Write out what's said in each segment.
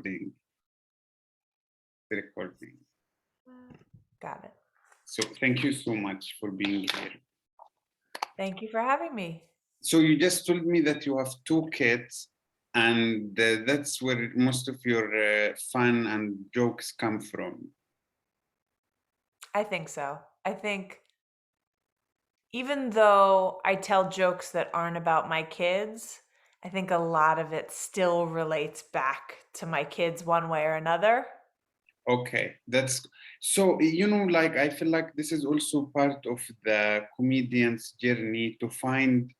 the recording. Got it. So thank you so much for being here. Thank you for having me. So you just told me that you have 2 kids, and that's where most of your fun and jokes come from. I think so. I think even though I tell jokes that aren't about my kids, I think a lot of it still relates back to my kids one way or another. Okay, that's so, like I feel like this is also part of the comedian's journey to find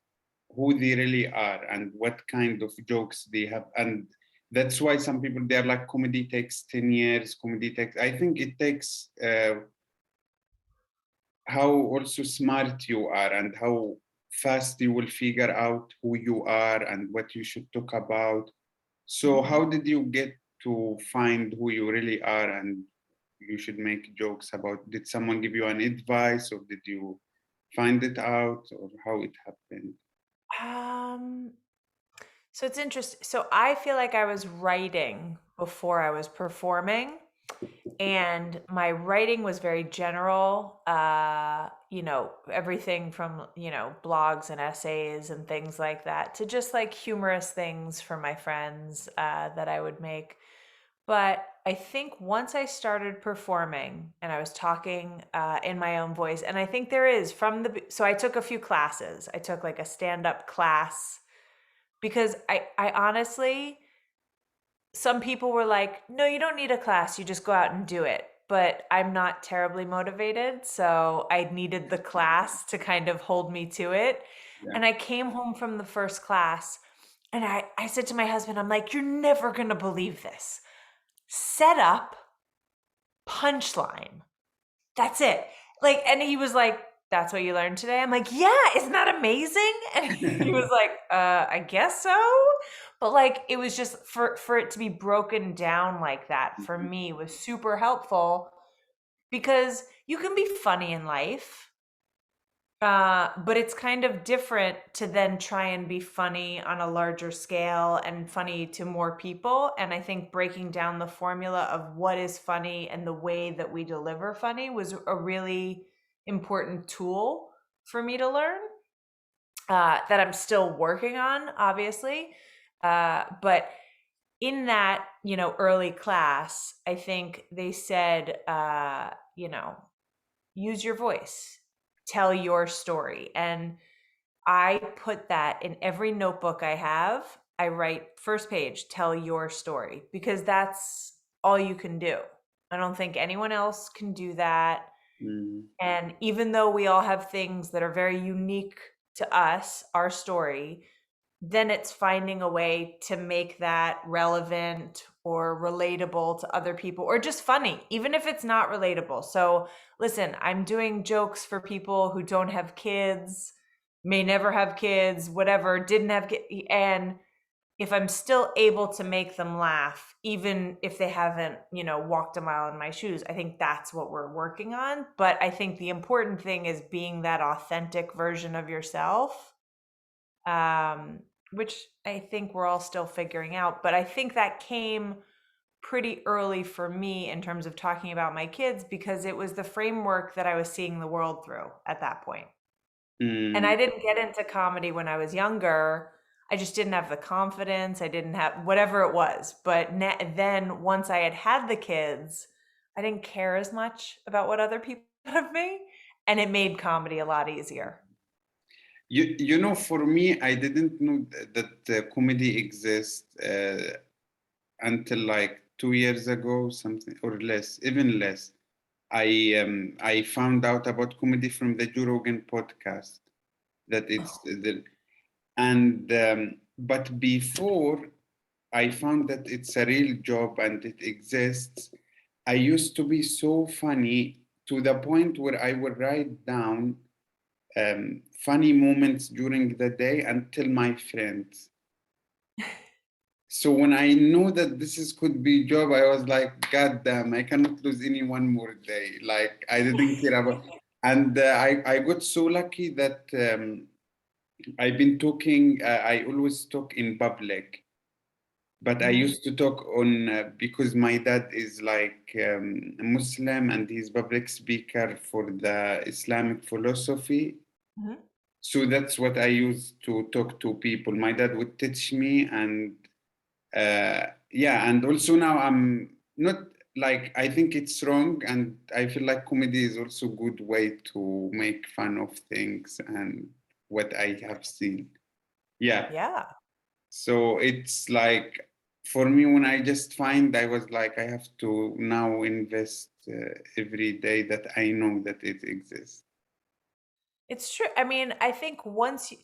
who they really are and what kind of jokes they have. And that's why some people, they're like, comedy takes 10 years, comedy takes, I think it takes how also smart you are and how fast you will figure out who you are and what you should talk about. So how did you get to find who you really are and you should make jokes about? Did someone give you an advice, or did you find it out, or how it happened? Um, so it's interesting. So I feel like I was writing before I was performing, and my writing was very general. Everything from, blogs and essays and things like that to just like humorous things for my friends that I would make. But I think once I started performing and I was talking in my own voice, and I think there is so I took a few classes. I took like a stand-up class because I honestly, some people were like, no, you don't need a class. You just go out and do it. But I'm not terribly motivated. So I needed the class to kind of hold me to it. Yeah. And I came home from the first class and I said to my husband, I'm like, you're never going to believe this. Set up, punchline. That's it. Like, and he was like, that's what you learned today? I'm like, yeah, isn't that amazing? And he was like, I guess so. But like, it was just for it to be broken down like that for me was super helpful because you can be funny in life. But it's kind of different to then try and be funny on a larger scale and funny to more people. And I think breaking down the formula of what is funny and the way that we deliver funny was a really important tool for me to learn that I'm still working on, obviously. But in that, early class, I think they said, use your voice, tell your story. And I put that in every notebook I have. I write first page, tell your story, because that's all you can do. I don't think anyone else can do that. Mm. And even though we all have things that are very unique to us, our story, then it's finding a way to make that relevant or relatable to other people or just funny, even if it's not relatable. So listen, I'm doing jokes for people who don't have kids, may never have kids, whatever, didn't have kids. And if I'm still able to make them laugh, even if they haven't, walked a mile in my shoes, I think that's what we're working on. But I think the important thing is being that authentic version of yourself. Which I think we're all still figuring out. But I think that came pretty early for me in terms of talking about my kids because it was the framework that I was seeing the world through at that point. And Mm. I didn't get into comedy when I was younger. I just didn't have the confidence. I didn't have whatever it was. But then once I had the kids, I didn't care as much about what other people thought of me. And it made comedy a lot easier. For me, I didn't know that comedy exists until like 2 years ago, something or less, even less. I found out about comedy from the Joe Rogan podcast. That it's the and but before I found that it's a real job and it exists, I used to be so funny to the point where I would write down funny moments during the day and tell my friends. So when I know that could be job, I was like, God damn, I cannot lose any one more day. Like I didn't care about, and I got so lucky that I've been talking. I always talk in public, but I Mhm, used to talk on because my dad is like Muslim and he's public speaker for the Islamic philosophy. mhm. So that's what I used to talk to people. My dad would teach me, and yeah, and also now I'm not like I think it's wrong, and I feel like comedy is also a good way to make fun of things and what I have seen. Yeah. Yeah. So it's like for me, when I just find I was like, I have to now invest every day that I know that it exists. It's true. I mean, I think once you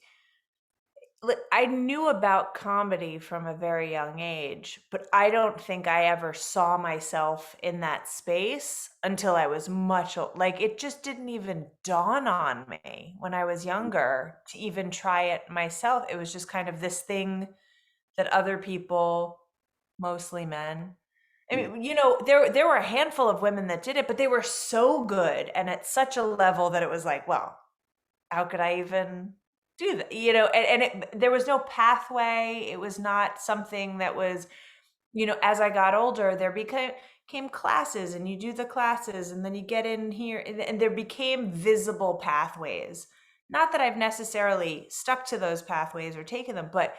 I knew about comedy from a very young age, but I don't think I ever saw myself in that space until I was like it just didn't even dawn on me when I was younger to even try it myself. It was just kind of this thing that other people, mostly men. I Yeah, mean, there were a handful of women that did it, but they were so good and at such a level that it was like, well, how could I even do that? There was no pathway. It was not something that was, as I got older, there came classes and you do the classes and then you get in here and there became visible pathways. Not that I've necessarily stuck to those pathways or taken them, but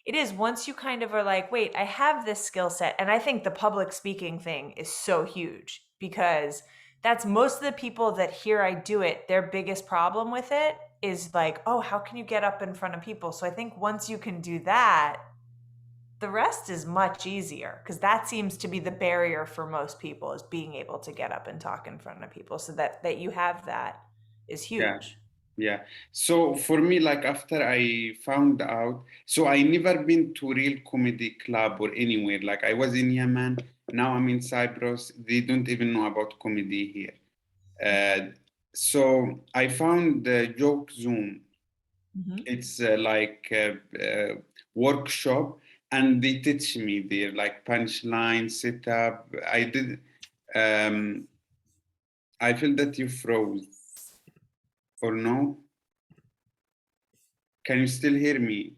it is once you kind of are like, wait, I have this skill set. And I think the public speaking thing is so huge because that's most of the people that hear I do it, their biggest problem with it is like, oh, how can you get up in front of people? So I think once you can do that, the rest is much easier because that seems to be the barrier for most people is being able to get up and talk in front of people. So that you have that is yeah, huge. yeah. So for me, like after I found out, so I never been to real comedy club or anywhere. Like I was in Yemen, now I'm in Cyprus. They don't even know about comedy here. Uh, so I found the Joke Zoom. Mhm. It's like a workshop, and they teach me there, like punchline, setup. I did. Um, I feel that you froze, or no? Can you still hear me?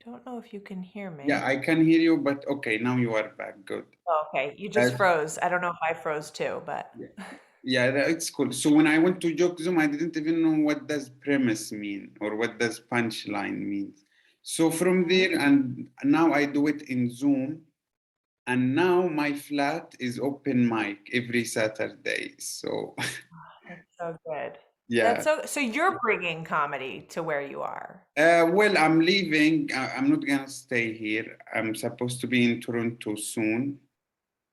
Don't know if you can hear Yeah, me. I can hear you, but okay, now you are back. Good. Oh, okay, you Uh, just froze. I don't know if I froze too, but yeah. Yeah, it's cool. So when I went to Joke Zoom, I didn't even know what does premise mean or what does punchline means. So from Mhm. there, and now I do it in Zoom. And now my flat is open mic every Saturday. So That's so good. yeah. So you're bringing comedy to where you are. Well, I'm leaving. I'm not gonna stay here. I'm supposed to be in Toronto soon.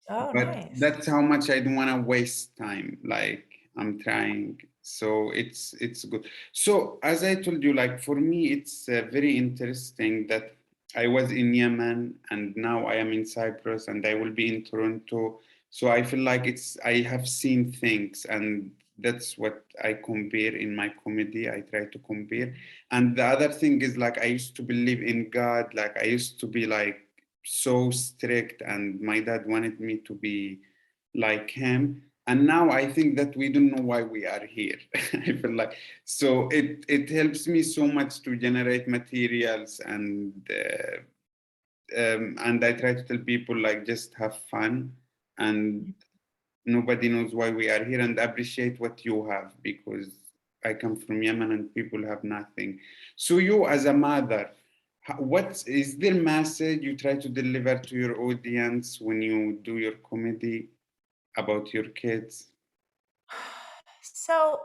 Oh, But nice. that's how much I don't want to waste time. Like I'm trying, so it's good. So as I told you, like for me, it's very interesting that I was in Yemen and now I am in Cyprus and I will be in Toronto. So I feel like it's I have seen things, and that's what I compare in my comedy. I try to compare. And the other thing is like I used to believe in God. Like I used to be like so strict, and my dad wanted me to be like him. And now I think that we don't know why we are here. I feel like so it helps me so much to generate materials, and I try to tell people like just have fun, and nobody knows why we are here, and appreciate what you have, because I come from Yemen and people have nothing. So you as a mother, what is the message you try to deliver to your audience when you do your comedy about your kids? So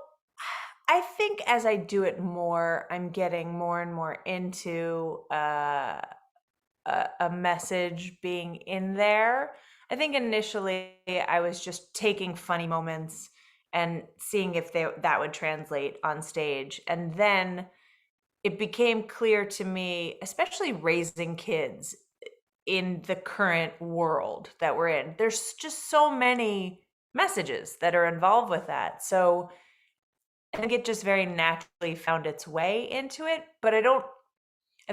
I think as I do it more, I'm getting more and more into a message being in there. I think initially I was just taking funny moments and seeing if that would translate on stage. And then it became clear to me, especially raising kids in the current world that we're in, there's just so many messages that are involved with that. So I think it just very naturally found its way into it, but I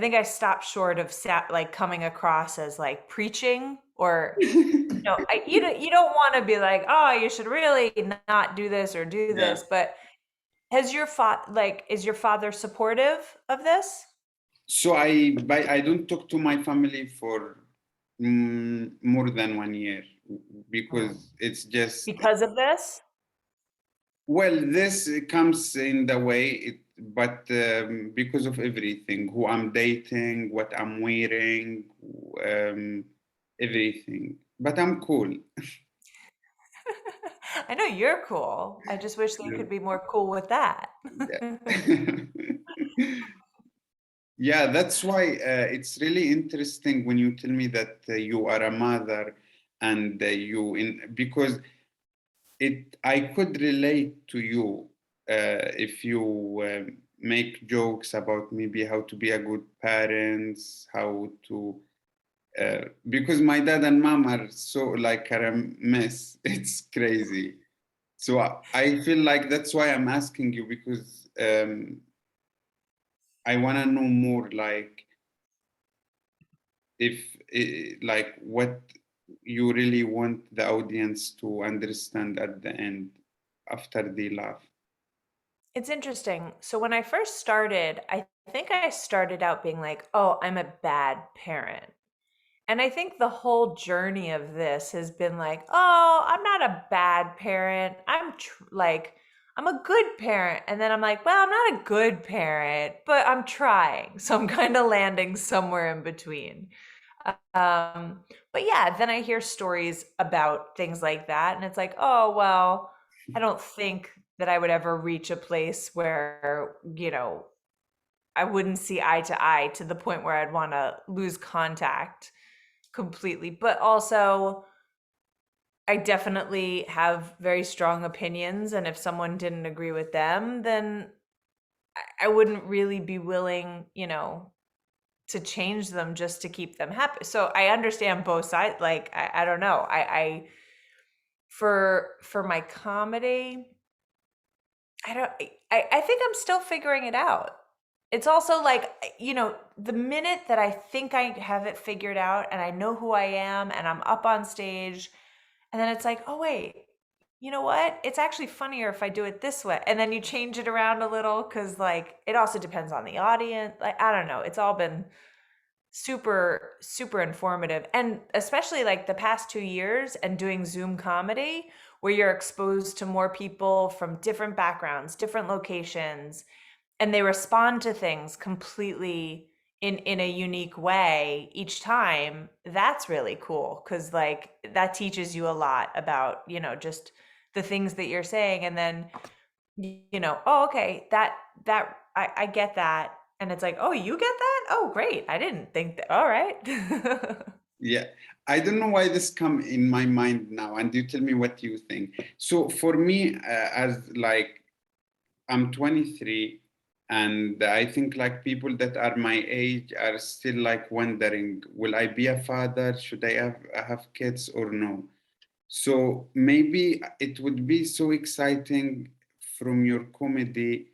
think I stopped short of like coming across as like preaching or you don't want to be like, oh, you should really not do this or do Yeah, this, but Has your is your father supportive of this? So I don't talk to my family for more than 1 year Mm. because it's just, Because of this? well, this comes in the way, but because of everything, who I'm dating, what I'm wearing, um, everything. But I'm cool. I know you're cool. I just wish they could be more cool with that. Yeah. Yeah, that's why it's really interesting when you tell me that you are a mother and you in because it I could relate to you if you make jokes about maybe how to be a good parents, how to because my dad and mom are so like are a mess. It's crazy. So I feel like that's why I'm asking you because I want to know more like if like what you really want the audience to understand at the end after they laugh. It's interesting. So when I first started, I think I started out being like, "Oh, I'm a bad parent." And I think the whole journey of this has been like, "Oh, I'm not a bad parent. I'm a good parent." And then I'm like, "Well, I'm not a good parent, but I'm trying." So I'm kind of landing somewhere in between. Um, but yeah, then I hear stories about things like that, and it's like, oh, well, I don't think that I would ever reach a place where, I wouldn't see eye to eye to the point where I'd want to lose contact completely. But also, I definitely have very strong opinions, and if someone didn't agree with them, then I wouldn't really be willing, to change them just to keep them happy. So I understand both sides. Like I don't know. For my comedy, I don't I think I'm still figuring it out. It's also like, the minute that I think I have it figured out and I know who I am and I'm up on stage, and then it's like, oh wait, you know what? It's actually funnier if I do it this way. And then you change it around a little because like it also depends on the audience. Like I don't know. It's all been super super informative, and especially like the past 2 years and doing Zoom comedy where you're exposed to more people from different backgrounds, different locations, and they respond to things completely in a unique way each time. That's really cool because like that teaches you a lot about, just the things that you're saying. And then, oh, okay, I get that. And it's like, oh, you get that? Oh, great. I didn't think that. All right. Yeah, I don't know why this come in my mind now, and you tell me what you think. So for me, as like I'm 23, and I think like people that are my age are still like wondering, will I be a father? Should I have kids or no? So maybe it would be so exciting from your comedy.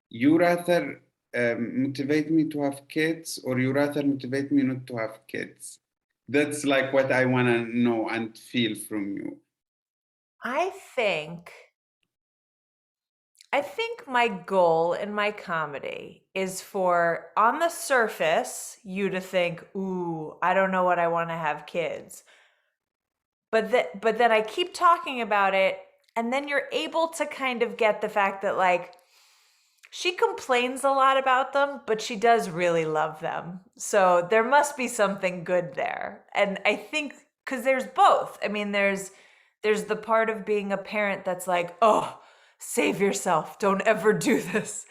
You rather motivate me to have kids, or you rather motivate me not to have kids? That's like what I want to know and feel from you. I think I think my goal in my comedy is for, on the surface, you to think, "Ooh, I don't know what I want to have kids." But then I keep talking about it, and then you're able to kind of get the fact that like she complains a lot about them, but she does really love them. So there must be something good there. And I think cuz there's both. I mean, there's the part of being a parent that's like, "Oh, save yourself. Don't ever do this."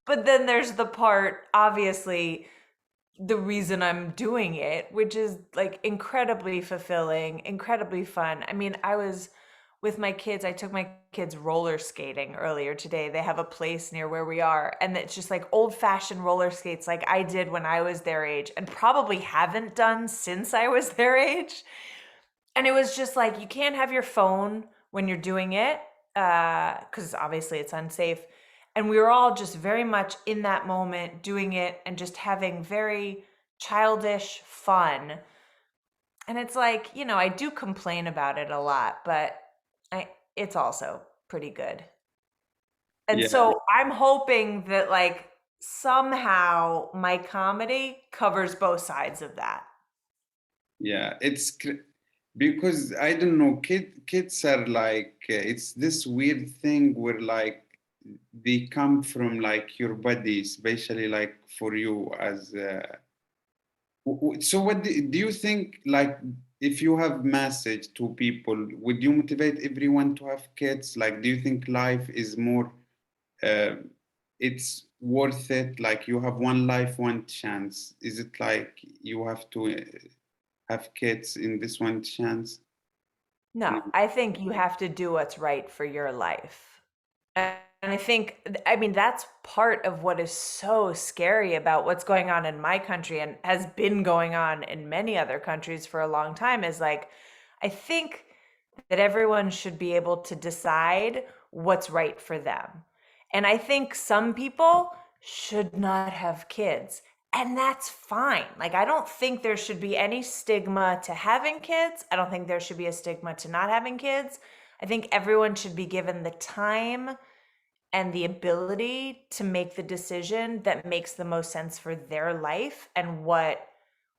But then there's the part, obviously, the reason I'm doing it, which is like incredibly fulfilling, incredibly fun. I mean, I was with my kids, I took my kids roller skating earlier today. They have a place near where we are, and it's just like old fashioned roller skates like I did when I was their age and probably haven't done since I was their age. And it was just like, you can't have your phone when you're doing it, because obviously it's unsafe. And we were all just very much in that moment doing it and just having very childish fun. And it's like, I do complain about it a lot, but it's also pretty good. And Yeah, so I'm hoping that like somehow my comedy covers both sides of that. yeah. Because I don't know, kids are like it's this weird thing where like they come from like your body, especially like for you as. So what do you think? Like, if you have message to people, would you motivate everyone to have kids? Like, do you think life is more? Uh, it's worth it. Like, you have one life, one chance. Is it like you have to have kids in this one chance? No, No. I think you have to do what's right for your life. And I think, I mean, that's part of what is so scary about what's going on in my country and has been going on in many other countries for a long time is like, I think that everyone should be able to decide what's right for them. And I think some people should not have kids. And that's fine. Like, I don't think there should be any stigma to having kids. I don't think there should be a stigma to not having kids. I think everyone should be given the time and the ability to make the decision that makes the most sense for their life and what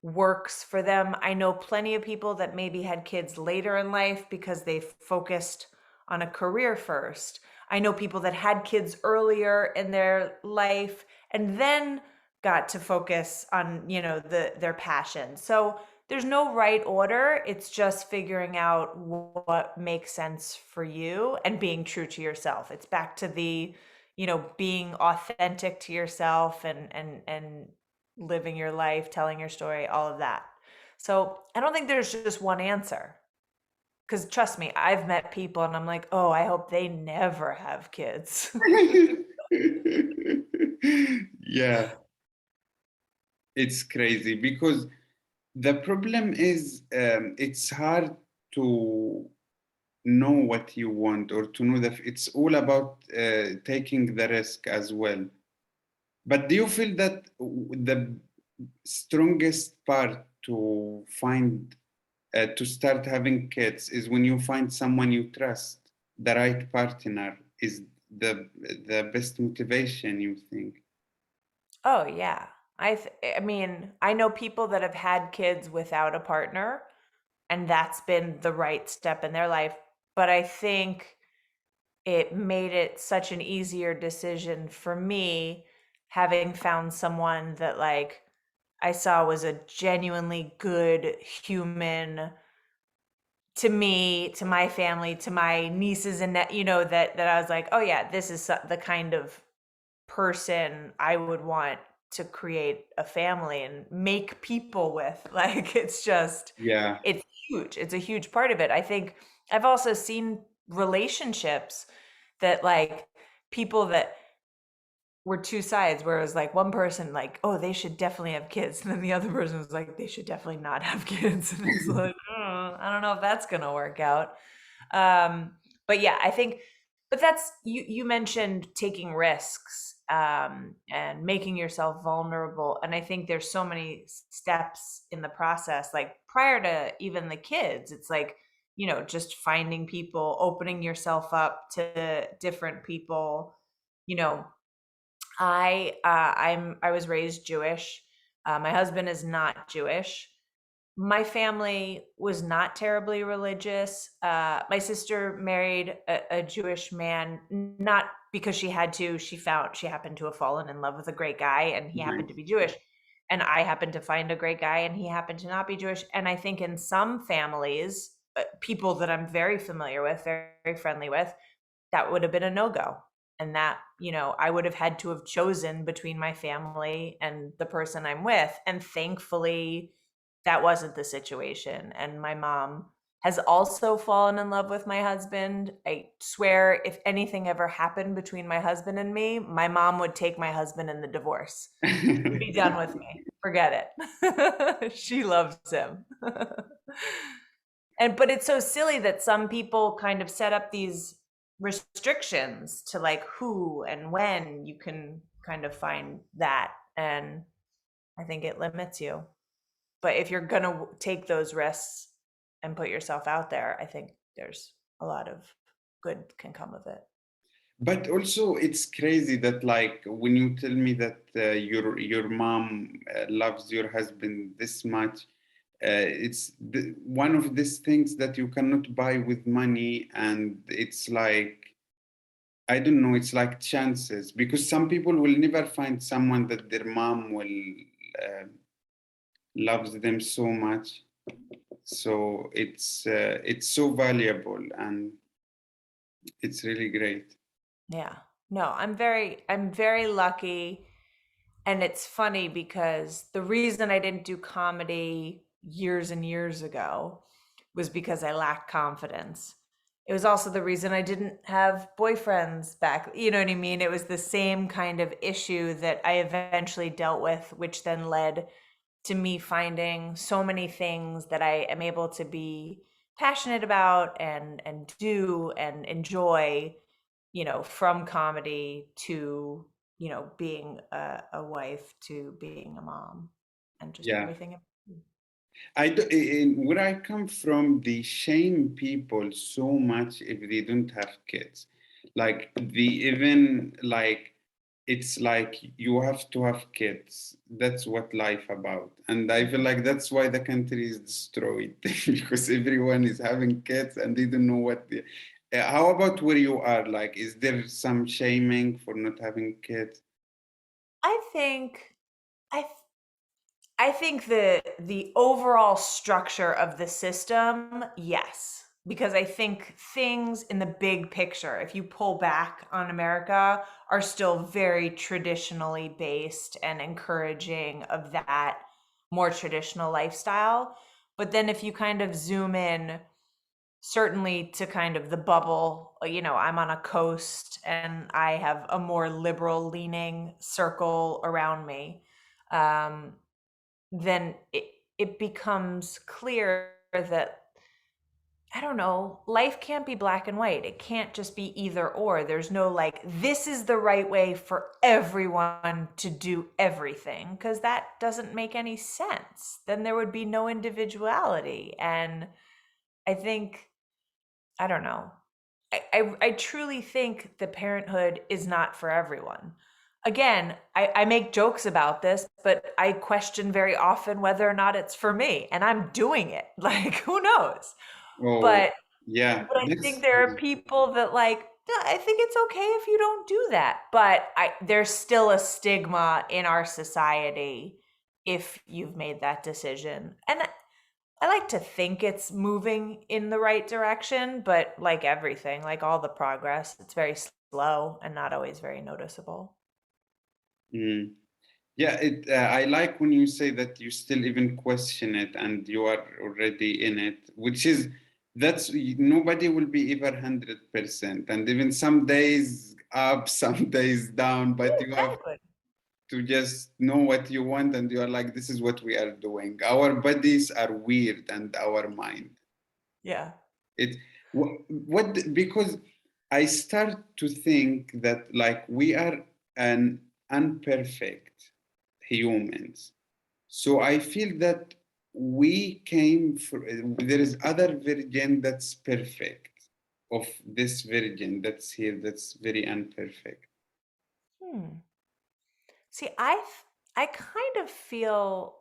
works for them. I know plenty of people that maybe had kids later in life because they focused on a career first. I know people that had kids earlier in their life and then got to focus on, their passion. So there's no right order. It's just figuring out what makes sense for you and being true to yourself. It's back to the, being authentic to yourself and living your life, telling your story, all of that. So I don't think there's just one answer. Because trust me, I've met people and I'm like, oh, I hope they never have kids. Yeah, it's crazy because the problem is it's hard to know what you want or to know that it's all about taking the risk as well. But do you feel that the strongest part to find to start having kids is when you find someone you trust, the right partner is the best motivation, you think? Oh yeah. I mean, I know people that have had kids without a partner and that's been the right step in their life, but I think it made it such an easier decision for me having found someone that like I saw was a genuinely good human to me, to my family, to my nieces and that I was like, oh yeah, this is the kind of person I would want to create a family and make people with. Like Yeah. it's huge. It's a huge part of it. I think I've also seen relationships that like people that were two sides where it was like one person like, oh, they should definitely have kids. And then the other person was like, they should definitely not have kids. And it's like, I don't know if that's gonna work out. Um, but yeah, I think, but that's you mentioned taking risks and making yourself vulnerable. And I think there's so many steps in the process, like prior to even the kids, it's like, just finding people, opening yourself up to different people, you know, I was raised Jewish. My husband is not Jewish. My family was not terribly religious. My sister married a Jewish man, not because she had to. She happened to have fallen in love with a great guy, and he happened to Nice. be Jewish. And I happened to find a great guy, and he happened to not be Jewish. And I think in some families, people that I'm very familiar with, very, very friendly with, that would have been a no-go. And that, I would have had to have chosen between my family and the person I'm with. And thankfully, that wasn't the situation. And my mom has also fallen in love with my husband. I swear, if anything ever happened between my husband and me, my mom would take my husband in the divorce. Be done with me. Forget it. She loves him. But it's so silly that some people kind of set up these restrictions to like who and when you can kind of find that. And I think it limits you. But if you're going to take those risks and put yourself out there, I think there's a lot of good can come of it. But also, it's crazy that like when you tell me that your mom loves your husband this much, it's one of these things that you cannot buy with money, and it's like I don't know, it's like chances because some people will never find someone that their mom will uh, loves them so much. So it's so valuable and it's really great. Yeah. No, I'm very lucky. And it's funny because the reason I didn't do comedy years and years ago was because I lacked confidence. It was also the reason I didn't have boyfriends back. You know what I mean? It was the same kind of issue that I eventually dealt with, which then led to me finding so many things that I am able to be passionate about and do and enjoy, from comedy to, being a wife to being a mom and just Yeah. everything. Where I come from, they shame people so much if they don't have kids. Like the even like it's like you have to have kids. That's what life about. And I feel like that's why the country is destroyed because everyone is having kids and they don't know what the how about where you are? Like, is there some shaming for not having kids? I think I I think the overall structure of the system, yes, because I think things in the big picture, if you pull back on America, are still very traditionally based and encouraging of that more traditional lifestyle. But then if you kind of zoom in, certainly to kind of the bubble, I'm on a coast and I have a more liberal leaning circle around me. Um, then it becomes clear that, I don't know, life can't be black and white. It can't just be either or. There's no like, this is the right way for everyone to do everything, because that doesn't make any sense. Then there would be no individuality. And I think, I don't know. I truly think that parenthood is not for everyone. Again, I make jokes about this, but I question very often whether or not it's for me, and I'm doing it. Like, who knows? Oh, But yeah. but I think there are people that like, "Yeah, I think it's okay if you don't do that." But there's still a stigma in our society if you've made that decision. And I like to think it's moving in the right direction, but like everything, like all the progress, it's very slow and not always very noticeable. Mm. Yeah, I like when you say that you still even question it and you are already in it, which is that's nobody will be ever 100%. And even some days up, some days down, but you have Exactly. to just know what you want and you are like, this is what we are doing. Our bodies are weird and our mind. Yeah. It what because I start to think that like we are an unperfect humans. So I feel that we came for there is other virgin that's perfect of this virgin that's here that's very unperfect. Hmm. See, I kind of feel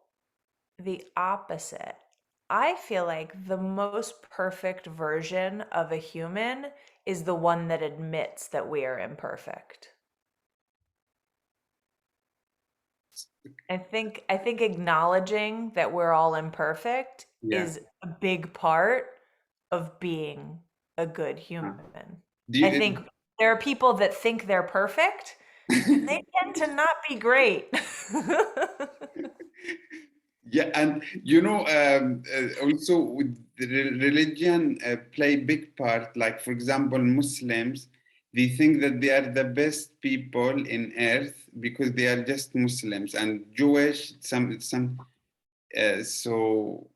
the opposite. I feel like the most perfect version of a human is the one that admits that we are imperfect. I think acknowledging that we're all imperfect Yeah. is a big part of being a good Uh, human. Do I you, think there are people that think they're perfect and they tend to not be great. yeah, and you know, also with the religion play big part. Like for example, Muslims, they think that they are the best people in earth because they are just Muslims, and Jewish, some. So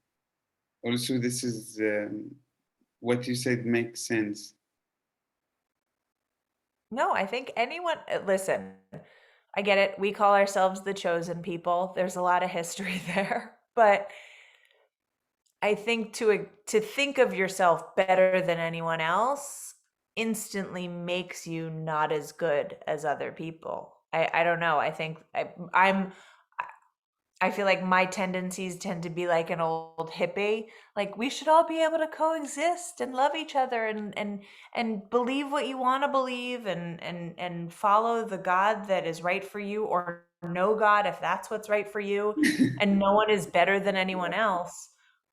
also, this is what you said makes sense. No, I think anyone, listen, I get it. We call ourselves the chosen people. There's a lot of history there. But I think to think of yourself better than anyone else instantly makes you not as good as other people. I don't know. I think I feel like my tendencies tend to be like an old hippie. Like we should all be able to coexist and love each other and believe what you want to believe and follow the God that is right for you, or no God if that's what's right for you. And no one is better than anyone else.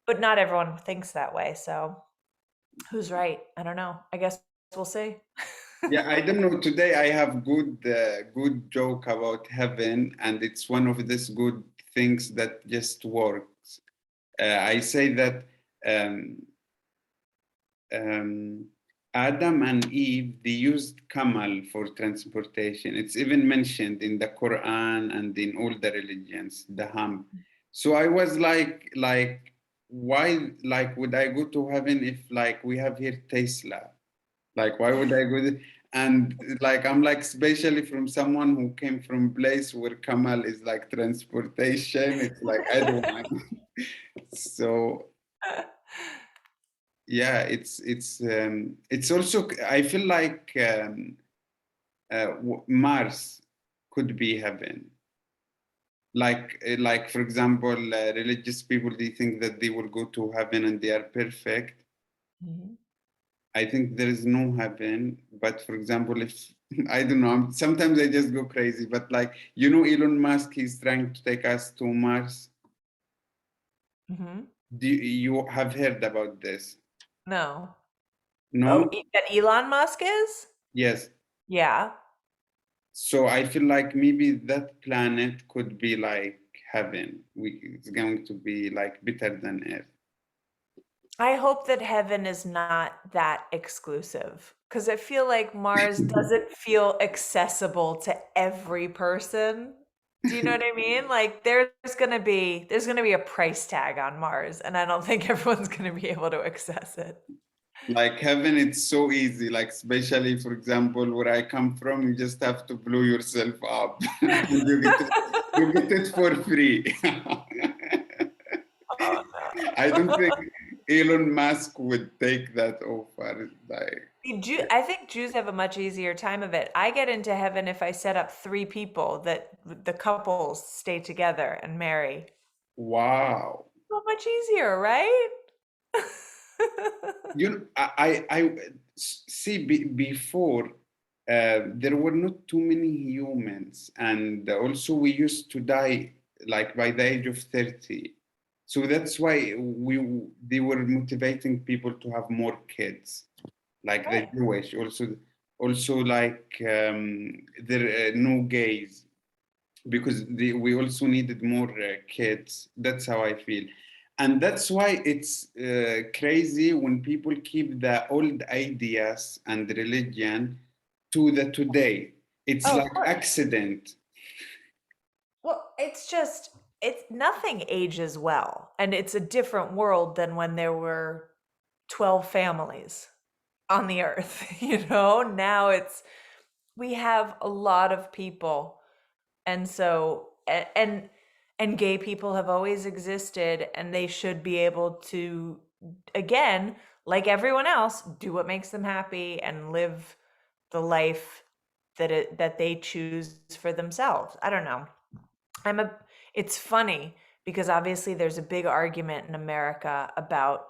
But not everyone thinks that way. So who's right? I don't know. I guess we'll see. Yeah, I don't know. Today I have good joke about heaven, and it's one of these good things that just works. I say that um, um, Adam and Eve, they used camel for transportation. It's even mentioned in the Quran and in all the religions, the hump. So I was why, like, would I go to heaven if, like, we have here Tesla? Like, why would I go there? And like, I'm like, especially from someone who came from place where camel is like transportation. It's like, I don't want. So yeah, it's also, I feel like Mars could be heaven. Like for example, religious people, they think that they will go to heaven and they are perfect. Mhm. I think there is no heaven, but for example, if I don't know, sometimes I just go crazy. But like, Elon Musk, he's trying to take us to Mars. Mhm. Do you have heard about this? No. Oh, No? that Elon Musk is? Yes. Yeah. So I feel like maybe that planet could be like heaven. It's going to be like better than Earth. I hope that heaven is not that exclusive because I feel like Mars doesn't feel accessible to every person. Do you know what I mean? Like there's gonna be a price tag on Mars, and I don't think everyone's gonna be able to access it. Like heaven, it's so easy. Like especially, for example, where I come from, you just have to blow yourself up, and you get it for free. Oh no. I don't think Elon Musk would take that offer. Like, I think Jews have a much easier time of it. I get into heaven if I set up three people that the couples stay together and marry. wow. So much easier, right? I see before there were not too many humans, and also we used to die like by the age of 30. So that's why they were motivating people to have more kids, like the Right. Jewish. Also like there no gays because we also needed more kids. That's how I feel. And that's why it's crazy when people keep the old ideas and religion to the today. It's Oh, of like course. accident. Well, it's nothing ages well, and it's a different world than when there were 12 families on the earth, Now we have a lot of people. And so and gay people have always existed, and they should be able to, again, like everyone else, do what makes them happy and live the life that they choose for themselves. I don't know. I'm a It's funny because obviously there's a big argument in America about,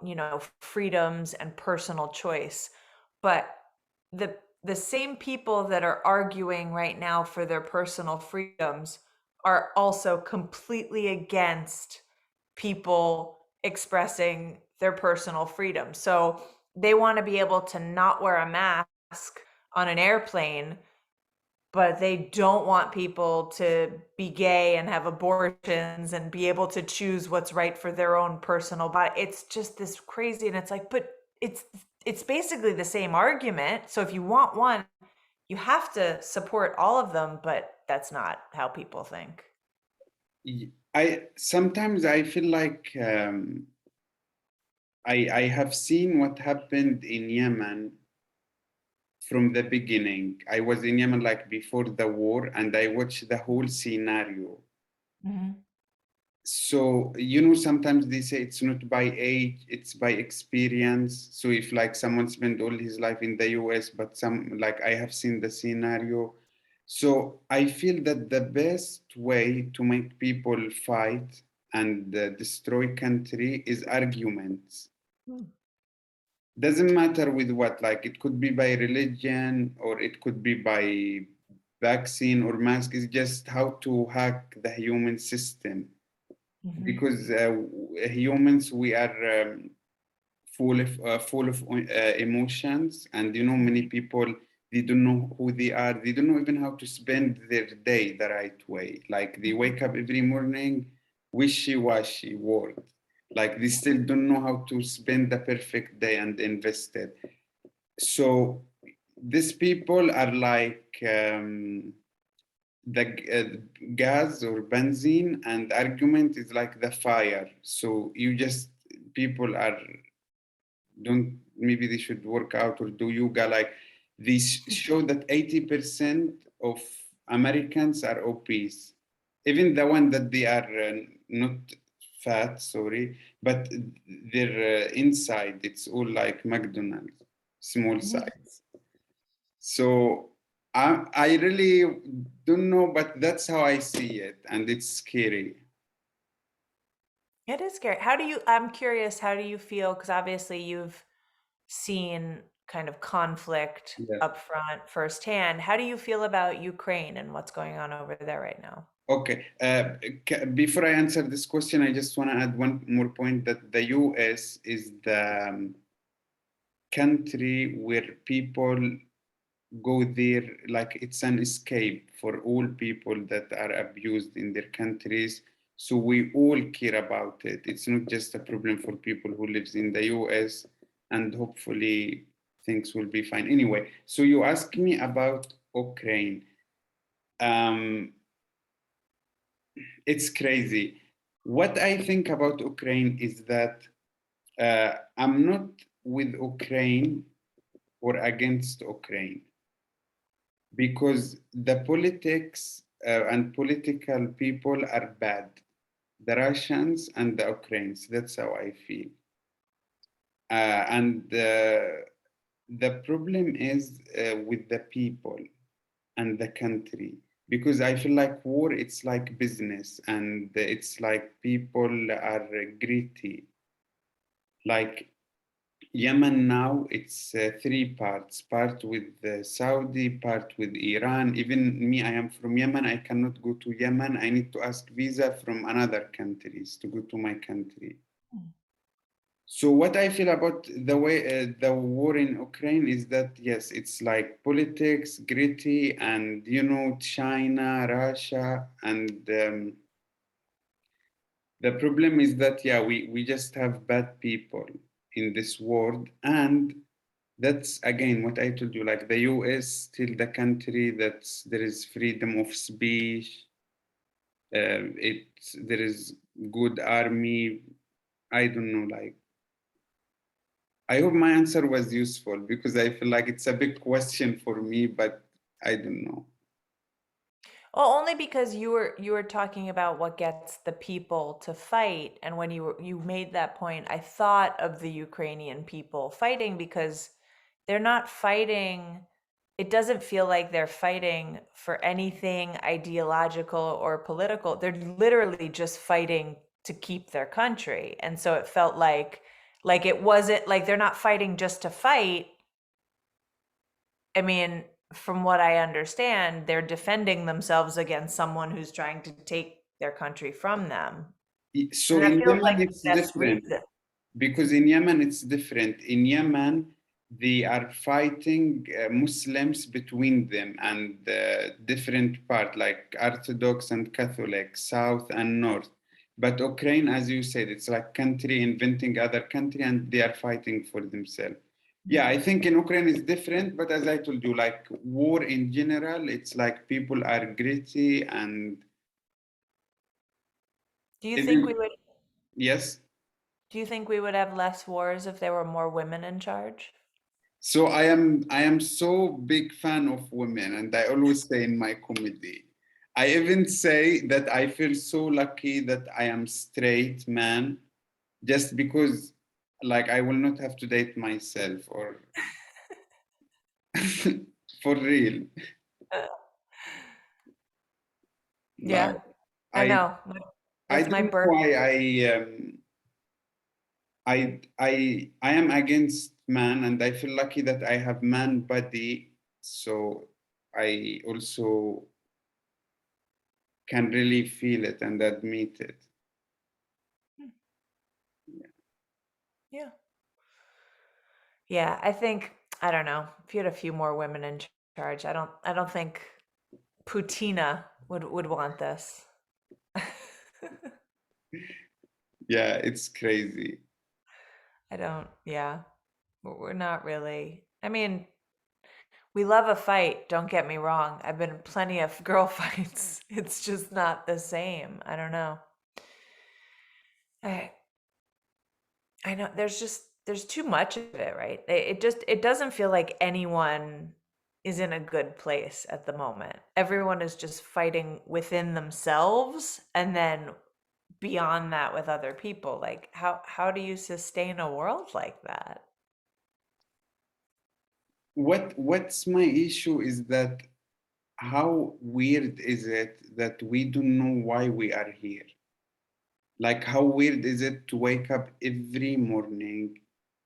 freedoms and personal choice. But the the same people that are arguing right now for their personal freedoms are also completely against people expressing their personal freedom. So they want to be able to not wear a mask on an airplane, but they don't want people to be gay and have abortions and be able to choose what's right for their own personal body. It's just this crazy, and it's like, but it's basically the same argument. So if you want one, you have to support all of them, but that's not how people think. I sometimes I feel like I have seen what happened in Yemen from the beginning. I was in Yemen like before the war, and I watched the whole scenario. Mhm. So, sometimes they say it's not by age, it's by experience. So if like someone spent all his life in the US, but like I have seen the scenario. So I feel that the best way to make people fight and destroy country is arguments. Hmm. Doesn't matter with what, like it could be by religion or it could be by vaccine or mask. It's just how to hack the human system, because humans, we are full of emotions, and many people, they don't know who they are, they don't know even how to spend their day the right way. Like they wake up every morning wishy-washy world, like they still don't know how to spend the perfect day and invest it. So these people are like the gas or benzene, and argument is like the fire. So you just, people are, don't, maybe they should work out or do yoga. Like these show that 80% of Americans are obese, even the one that they are not fat, sorry, but their inside, it's all like McDonald's, small size. So I really don't know, but that's how I see it, and it's scary. It is scary. I'm curious, how do you feel? Because obviously you've seen kind of conflict Yeah. up front firsthand. How do you feel about Ukraine and what's going on over there right now? Okay. Before I answer this question, I just want to add one more point, that the US is the country where people go there, like it's an escape for all people that are abused in their countries. So we all care about it. It's not just a problem for people who lives in the US, and hopefully things will be fine. Anyway, so you asked me about Ukraine. Um, it's crazy. What I think about Ukraine is that I'm not with Ukraine or against Ukraine, because the politics and political people are bad. The Russians and the Ukrainians, that's how I feel. And the problem is with the people and the country, because I feel like war, it's like business, and it's like people are greedy. Like Yemen now, it's three parts: part with Saudi, part with Iran. Even me, I am from Yemen. I cannot go to Yemen. I need to ask visa from another countries to go to my country. So what I feel about the way the war in Ukraine is that, yes, it's like politics, gritty, and China, Russia, and the problem is that, yeah, we just have bad people in this world. And that's again what I told you, like the US still the country that there is freedom of speech, there is good army. I don't know, like, I hope my answer was useful, because I feel like it's a big question for me, but I don't know. Well, only because you were talking about what gets the people to fight, and when you made that point, I thought of the Ukrainian people fighting because they're not fighting. It doesn't feel like they're fighting for anything ideological or political. They're literally just fighting to keep their country. And so it felt like it wasn't like they're not fighting just to fight. I mean, from what I understand, they're defending themselves against someone who's trying to take their country from them. So And that in feels Yemen like the it's best different, reason. because in Yemen it's different. In Yemen, they are fighting Muslims between them, and different part, like Orthodox and Catholic, South and North. But Ukraine, as you said, it's like country inventing other country, and they are fighting for themselves. Yeah, I think in Ukraine is different, but as I told you, like war in general, it's like people are gritty, and Do you think we even, would yes. do you think we would have less wars if there were more women in charge? So I am so big fan of women, and I always say in my comedy, I even say that I feel so lucky that I am straight man, just because like I will not have to date myself or for real. Uh, yeah, Like I I know. I That's don't my know birth. why I am against man, and I feel lucky that I have man body, so I also can really feel it and admit it. Yeah. Yeah, I think I don't know. If you had a few more women in charge, I don't think Putina would want this. Yeah, it's crazy. I don't, yeah. We're not really. I mean, we love a fight, don't get me wrong. I've been in plenty of girl fights. It's just not the same. I don't know. I I know there's too much of it, right? It doesn't feel like anyone is in a good place at the moment. Everyone is just fighting within themselves and then beyond that with other people. Like how do you sustain a world like that? What's my issue is that how weird is it that we don't know why we are here? Like how weird is it to wake up every morning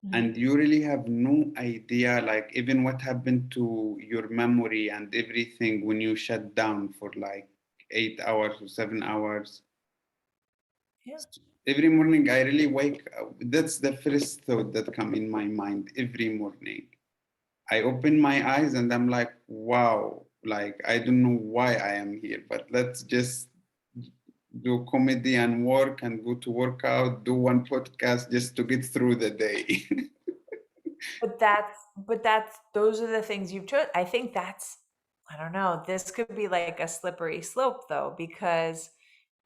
Mhm. and you really have no idea, like even what happened to your memory and everything when you shut down for like 8 hours or 7 hours. Yeah. Every morning I really wake up, that's the first thought that come in my mind every morning. I open my eyes and I'm like, wow, like I don't know why I am here, but let's just do comedy and work and go to work out, do one podcast just to get through the day. But that's those are the things you've chosen. I think that's I don't know. This could be like a slippery slope though, because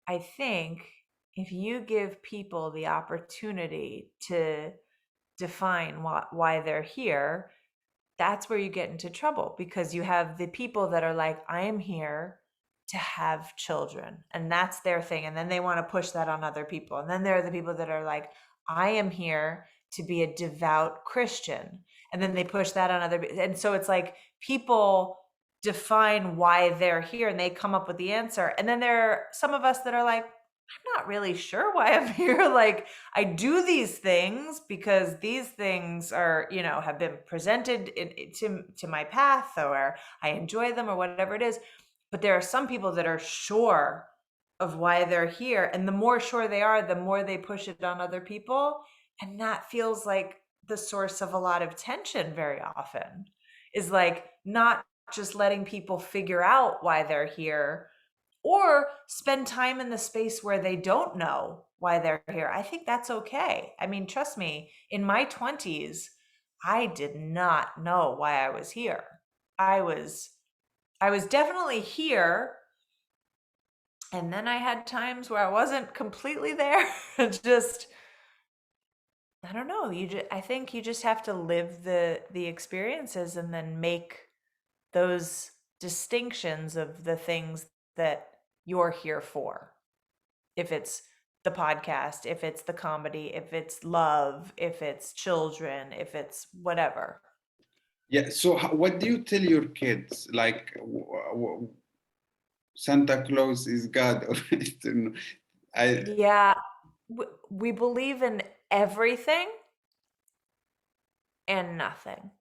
I think if you give people the opportunity to define why they're here, that's where you get into trouble because you have the people that are like, I am here to have children, and that's their thing. And then they want to push that on other people. And then there are the people that are like, I am here to be a devout Christian. And then they push that on other people. And so it's like people define why they're here and they come up with the answer. And then there are some of us that are like, I'm not really sure why I'm here. Like, I do these things because these things are, have been presented to my path, or I enjoy them, or whatever it is. But there are some people that are sure of why they're here. And the more sure they are, the more they push it on other people. And that feels like the source of a lot of tension very often, is like not just letting people figure out why they're here or spend time in the space where they don't know why they're here. I think that's okay. I mean, trust me, in my 20s, I did not know why I was here. I was I was definitely here, and then I had times where I wasn't completely there. Just I don't know, I think you just have to live the experiences and then make those distinctions of the things that you're here for. If it's the podcast, if it's the comedy, if it's love, if it's children, if it's whatever. Yeah. So, what do you tell your kids? Like, Santa Claus is God, or I don't know. I. Yeah, we believe in everything and nothing.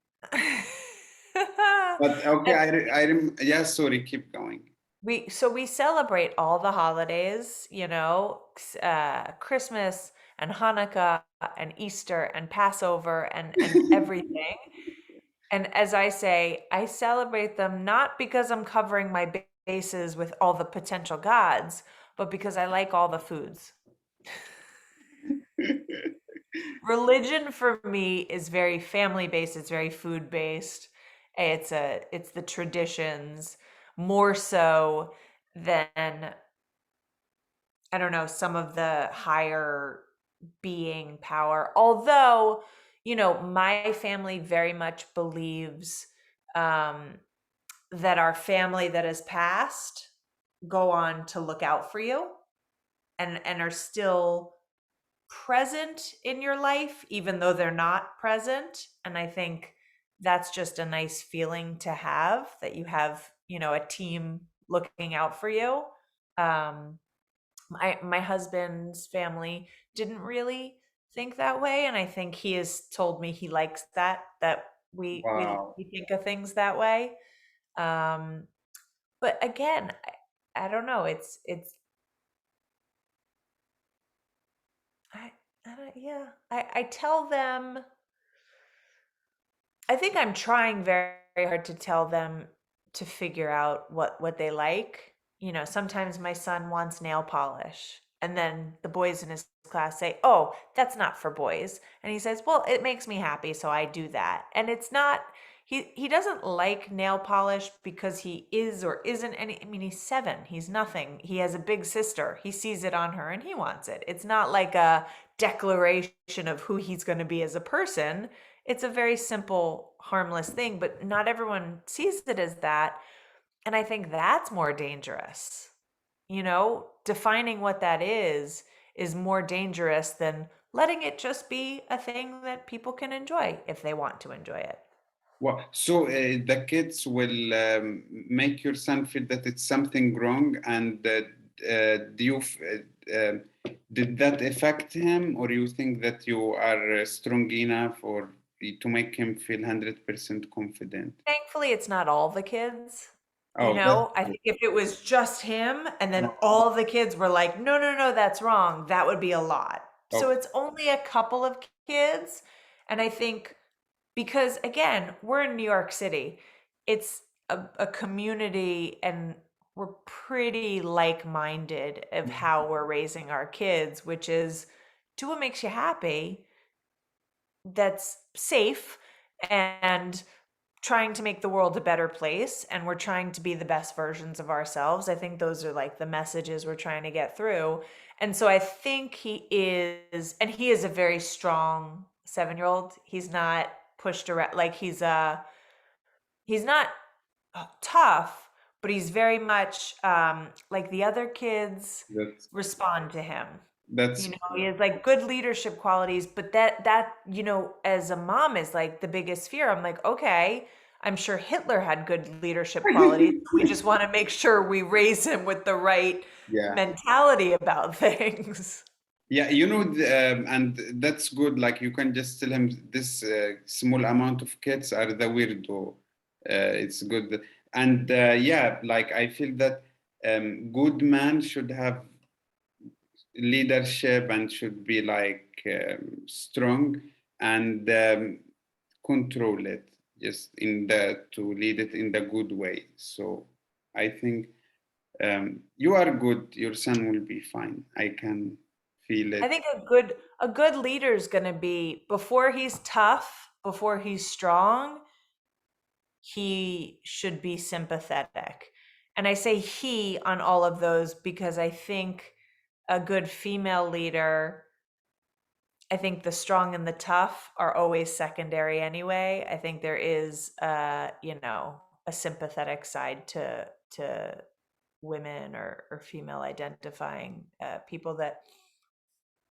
But okay, And yeah. Sorry, keep going. we celebrate all the holidays, Christmas and Hanukkah and Easter and Passover and everything. And as I say, I celebrate them not because I'm covering my bases with all the potential gods, but because I like all the foods. Religion for me is very family based, it's very food based. It's the traditions more so than I don't know, some of the higher being power. Although, my family very much believes um that our family that has passed go on to look out for you and are still present in your life even though they're not present. And I think that's just a nice feeling to have, that you have, you know, a team looking out for you. um my husband's family didn't really think that way, and I think he has told me he likes that Wow. we think of things that way. um but again, I don't know, it's I I don't, yeah. I tell them, I think I'm trying very, very hard to tell them to figure out what they like. You know, sometimes my son wants nail polish, and then the boys in his class say, "Oh, that's not for boys." And he says, "Well, it makes me happy, so I do that." And it's not, he doesn't like nail polish because he is or isn't any, I mean, he's 7. He's nothing. He has a big sister. He sees it on her and he wants it. It's not like a declaration of who he's going to be as a person. It's a very simple, harmless thing, but not everyone sees it as that. And I think that's more dangerous. You know, defining what that is more dangerous than letting it just be a thing that people can enjoy if they want to enjoy it. Well, so the kids will make your son feel that it's something wrong, and do you did that affect him, or you think that you are strong enough, or to make him feel 100% confident? Thankfully, it's not all the kids. You Oh, that's know, I good. think if it was just him and then Oh, all the kids were like, no, no, no, that's wrong, that would be a lot. So okay. it's only a couple of kids. And I think because, again, we're in New York City, it's a community and we're pretty like-minded of how we're raising our kids, which is do what makes you happy, that's safe, and trying to make the world a better place, and we're trying to be the best versions of ourselves. I think those are like the messages we're trying to get through. And so I think he is, and he is a very strong 7-year-old. He's not pushed around, like he's not tough, but he's very much like the other kids That's respond to him. You that's know, he has like good leadership qualities, but that, you know, as a mom is like the biggest fear. I'm like, okay, I'm sure Hitler had good leadership qualities. We just want to make sure we raise him with the right yeah. mentality about things. Yeah, you know, and that's good. Like you can just tell him this small amount of kids are the weirdo. It's good, and yeah, like I feel that good man should have leadership and should be like strong and control it, just in the to lead it in the good way. So I think you are good. Your son will be fine. I can feel I it. think a good leader is going to be, before he's tough, before he's strong, he should be sympathetic. And I say he on all of those because I think a good female leader, I think the strong and the tough are always secondary anyway. I think there is you know, a sympathetic side to women or female identifying people that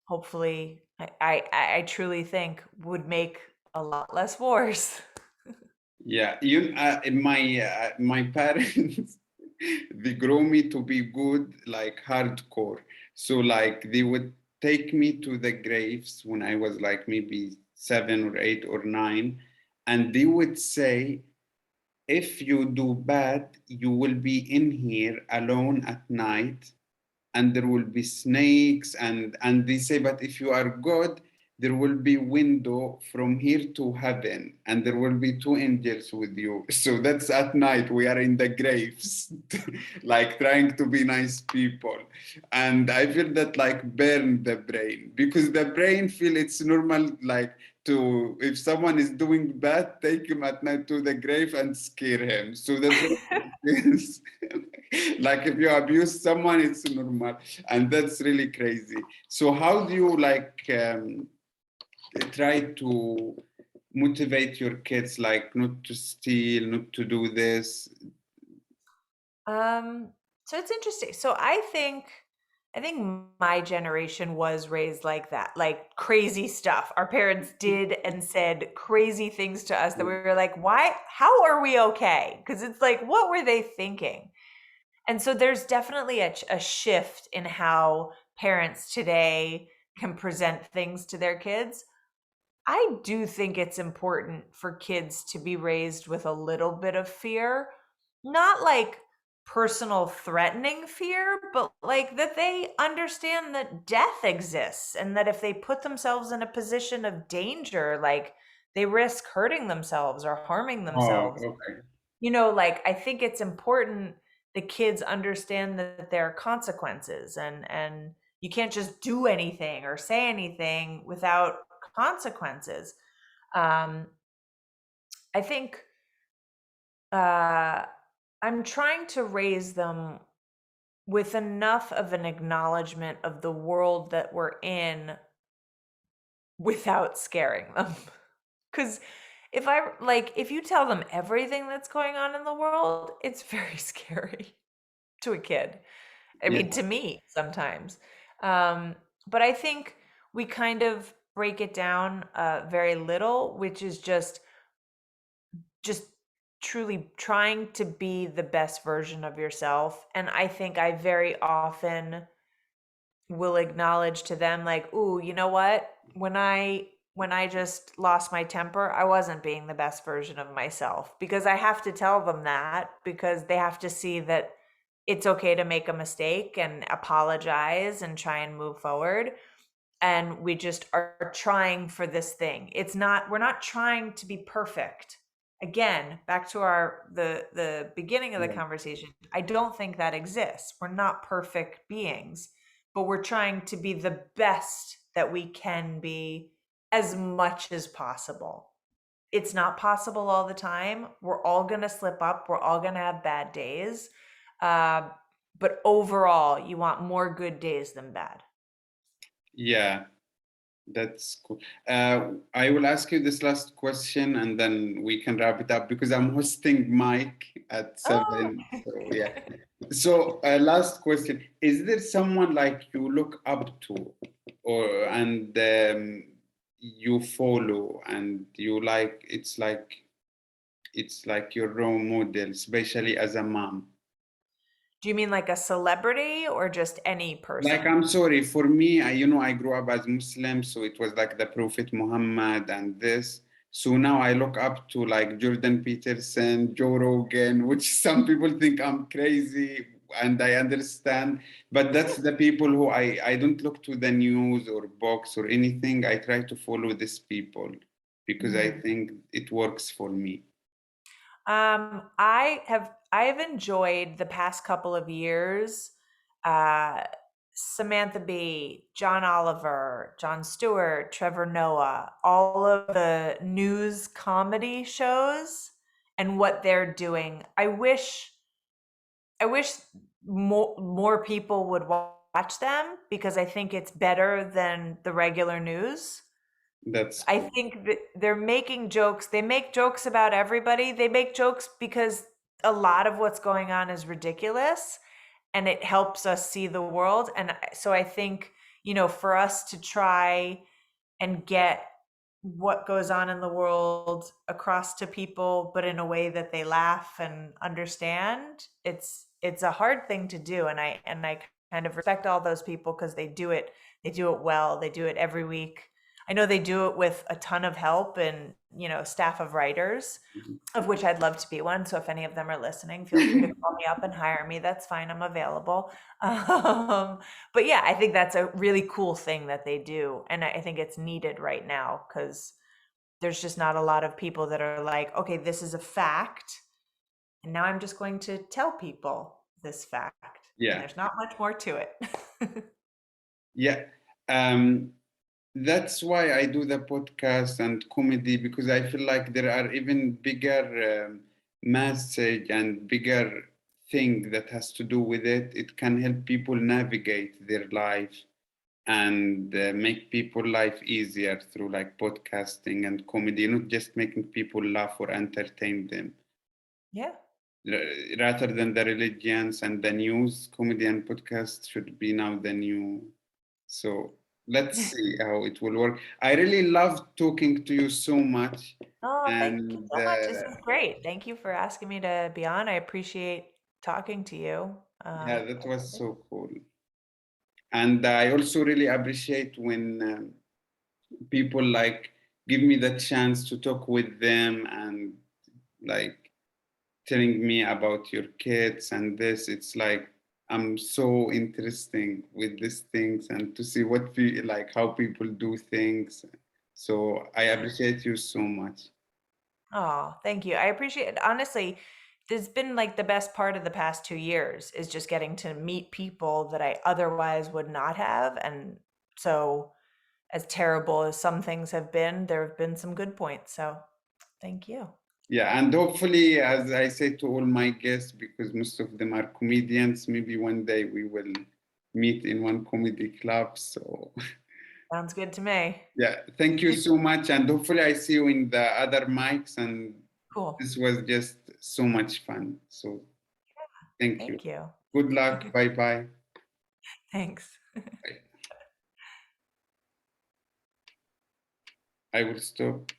hopefully I truly think would make a lot less wars. Yeah, you my parents they grow me to be good, like hardcore. So like they would take me to the graves when I was like maybe 7 or 8 or 9, and they would say, if you do bad, you will be in here alone at night, and there will be snakes, and they say, but if you are good, there will be window from here to heaven, and there will be two angels with you. So that's at night, we are in the graves like trying to be nice people. And I feel that like burn the brain, because the brain feel it's normal, like to, if someone is doing bad, take him at night to the grave and scare him. So the brain is like if you abuse someone, it's normal, and that's really crazy. So how do you like try to motivate your kids, like not to steal, not to do this? Um, So it's interesting. So I think my generation was raised like that, like crazy stuff. Our parents did and said crazy things to us that we were like, why? How are we okay? Because it's like, what were they thinking? And so there's definitely a shift in how parents today can present things to their kids. I do think it's important for kids to be raised with a little bit of fear, not like personal threatening fear, but like that they understand that death exists and that if they put themselves in a position of danger, like they risk hurting themselves or harming Oh, themselves. okay. Like I think it's important the kids understand that there are consequences, and you can't just do anything or say anything without consequences. um I think uh I'm trying to raise them with enough of an acknowledgement of the world that we're in without scaring them. Because if you tell them everything that's going on in the world, it's very scary to a kid. I Yeah. mean, to me sometimes. Um, but I think we kind of break it down very little, which is just truly trying to be the best version of yourself. And I think I very often will acknowledge to them like, "Ooh, you know what? When I just lost my temper, I wasn't being the best version of myself." Because I have to tell them that because they have to see that it's okay to make a mistake and apologize and try and move forward. And we just are trying for this thing. We're not trying to be perfect. Again, back to the beginning of the Yeah. conversation. I don't think that exists. We're not perfect beings, but we're trying to be the best that we can be as much as possible. It's not possible all the time. We're all going to slip up. We're all going to have bad days. Uh, but overall, you want more good days than bad. Yeah, that's cool. I will ask you this last question and then we can wrap it up because I'm hosting Mike at Oh, 7. So, yeah. So, last question. Is there someone like you look up to and you follow and you like, it's like your role model, especially as a mom? do you mean like a celebrity or just any Like, person? I'm sorry, for me, I grew up as Muslim, so it was like the Prophet Muhammad and this. So now I look up to like Jordan Peterson, Joe Rogan, which some people think I'm crazy, and I understand. But that's the people who I don't look to the news or books or anything. I try to follow these people because I Mm. think it works for me. I have enjoyed the past couple of years, uh, Samantha Bee, John Oliver, Jon Stewart, Trevor Noah, all of the news comedy shows and what they're doing. I wish more people would watch them because I think it's better than the regular news. That's I cool. think that they're making jokes. They make jokes about everybody. They make jokes because a lot of what's going on is ridiculous and it helps us see the world. And so I think, for us to try and get what goes on in the world across to people, but in a way that they laugh and understand, it's a hard thing to do. And I kind of respect all those people because they do it well, they do it every week. I know they do it with a ton of help and staff of writers, of which I'd love to be one. So if any of them are listening, feel free to call me up and hire me. That's fine. I'm available. But yeah, I think that's a really cool thing that they do. And I think it's needed right now because there's just not a lot of people that are like, okay, this is a fact. And now I'm just going to tell people this fact. And Yeah. there's not much more to it. Yeah. Um, That's why I do the podcast and comedy because I feel like there are even bigger message and bigger thing that has to do with it. It can help people navigate their life and make people life easier through like podcasting and comedy, not just making people laugh or entertain them. Yeah. rather than the religions and the news. Comedy and podcast should be now the new. So let's see how it will work. I really love talking to you so much. Oh, thank you And so much. This was great. Thank you for asking me to be on. I appreciate talking to you. yeah, that was so cool. And I also really appreciate when people like give me the chance to talk with them and like telling me about your kids and this. It's like I'm so interesting with these things and to see what like how people do things. So I appreciate you so much. Oh, thank you. I appreciate it. Honestly, this has been like the best part of the past 2 years is just getting to meet people that I otherwise would not have. And so, as terrible as some things have been, there have been some good points. So, thank you. Yeah, and hopefully, as I say to all my guests, because most of them are comedians, maybe one day we will meet in one comedy club. So Sounds good to me. yeah, thank you so much. And hopefully I see you in the other mics. And Cool. this was just so much fun. So thank you. Thank you. Good luck. Bye bye. Thanks. I will stop.